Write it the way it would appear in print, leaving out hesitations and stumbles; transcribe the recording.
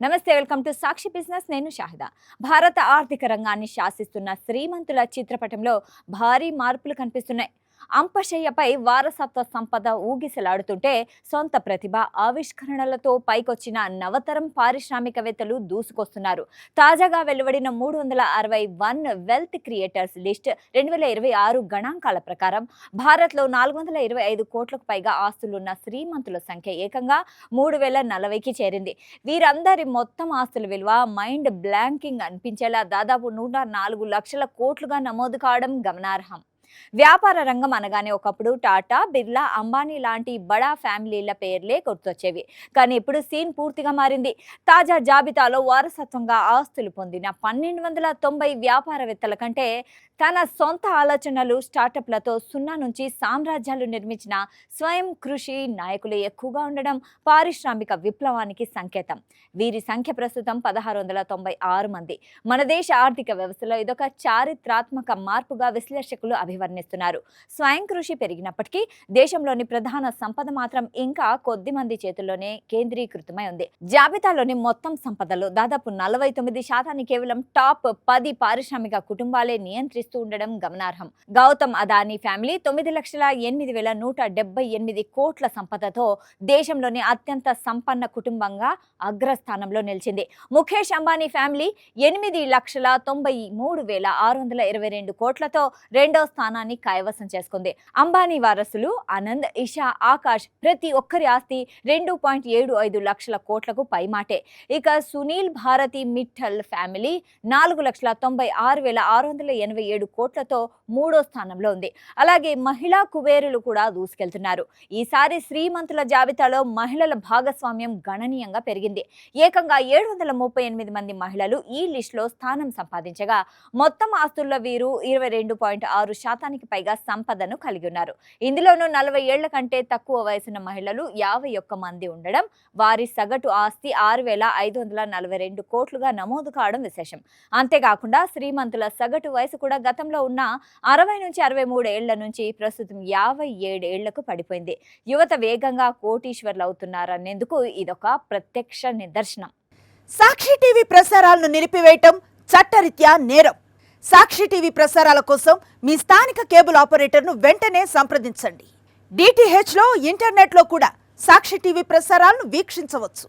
నమస్తే, welcome to Sakshi business. నేను షాహిదా. భారత ఆర్థిక రంగాన్ని శాసిస్తున్న శ్రీమంతుల చిత్రపటంలో భారీ మార్పులు కనిపిస్తున్నాయి. అంపశయ్యపై వారసత్వ సంపద ఊగిసలాడుతుంటే సొంత ప్రతిభ ఆవిష్కరణలతో పైకొచ్చిన నవతరం పారిశ్రామికవేత్తలు దూసుకొస్తున్నారు. తాజాగా వెలువడిన 361 వెల్త్ క్రియేటర్స్ లిస్ట్ 2026 గణాంకాల ప్రకారం భారత్లో 425 కోట్లకు పైగా ఆస్తులున్న శ్రీమంతుల సంఖ్య ఏకంగా 3040కి చేరింది. వీరందరి మొత్తం ఆస్తుల విలువ మైండ్ బ్లాంకింగ్ అనిపించేలా దాదాపు 104 లక్షల కోట్లుగా నమోదు కావడం గమనార్హం. వ్యాపార రంగం అనగానే ఒకప్పుడు టాటా, బిర్లా, అంబానీ లాంటి బడా ఫ్యామిలీల పేర్లే గుర్తొచ్చేవి. కానీ ఇప్పుడు సీన్ పూర్తిగా మారింది. తాజా జాబితాలో వారసత్వంగా ఆస్తులు పొందిన 1290 వ్యాపారవేత్తల కంటే తన సొంత ఆలోచనలు, స్టార్టప్లతో సున్నా నుంచి సామ్రాజ్యాలు నిర్మించిన స్వయం కృషి నాయకులు ఎక్కువగా ఉండడం పారిశ్రామిక విప్లవానికి సంకేతం. వీరి సంఖ్య ప్రస్తుతం 1696 మంది. మన దేశ ఆర్థిక వ్యవస్థలో ఇదొక చారిత్రాత్మక మార్పుగా విశ్లేషకులు అభివర్ణిస్తున్నారు. స్వయం కృషి పెరిగినప్పటికీ దేశంలోని ప్రధాన సంపద మాత్రం ఇంకా కొద్ది మంది చేతుల్లోనే కేంద్రీకృతమై ఉంది. జాబితాలోని మొత్తం సంపదలో దాదాపు 49% కేవలం టాప్ 10 పారిశ్రామిక కుటుంబాలే నియంత్రిస్తూ ఉండడం గమనార్హం. గౌతమ్ అదానీ ఫ్యామిలీ 9,08,178 కోట్ల సంపదతో దేశంలోని అత్యంత సంపన్న కుటుంబంగా అగ్రస్థానంలో నిలిచింది. ముఖేష్ అంబానీ ఫ్యామిలీ 8,93,622 కోట్లతో రెండో స్థానాన్ని కైవసం చేసుకుంది. అంబానీ వారసులు ఆనంద్, ఇషా, ఆకాష్ ప్రతి ఒక్కరి ఆస్తి 2.75 లక్షల కోట్లకు పైమాటే. ఇక సునీల్ భారతి మిట్టల్ ఫ్యామిలీ 4,96,687 కోట్లతో మూడో స్థానంలో ఉంది. అలాగే మహిళా కుబేరులు కూడా దూసుకెళ్తున్నారు. ఈసారి శ్రీమంతుల జాబితాలో మహిళల భాగస్వామ్యం గణనీయంగా పెరిగింది. ఏకంగా 738 మంది మహిళలు ఈ లిస్టులో స్థానం సంపాదించగా మొత్తం ఆస్తుల్లో వీరు 22.6% పైగా సంపదను కలిగి ఉన్నారు. ఇందులోనూ 40 ఏళ్ల కంటే తక్కువ వయసున్న మహిళలు 51 మంది ఉండడం, వారి సగటు ఆస్తి 6,542 కోట్లుగా నమోదు కావడం విశేషం. అంతేకాకుండా శ్రీమంతుల సగటు వయసు కూడా గతంలో ఉన్న 60 నుంచి 63 ఏళ్ల నుంచి ప్రస్తుతం 57 ఏళ్లకు పడిపోయింది. యువత వేగంగా కోటీశ్వర్లు అవుతున్నారనేందుకు ఇదొక ప్రత్యక్ష నిదర్శనం. సాక్షి టీవీ ప్రసారాలను నిలిపివేయటం చట్టరీత్యా నేరం. సాక్షి టీవీ ప్రసారాల కోసం మీ స్థానిక కేబుల్ ఆపరేటర్ను వెంటనే సంప్రదించండి. DTHలో, ఇంటర్నెట్లో కూడా సాక్షి టీవీ ప్రసారాలను వీక్షించవచ్చు.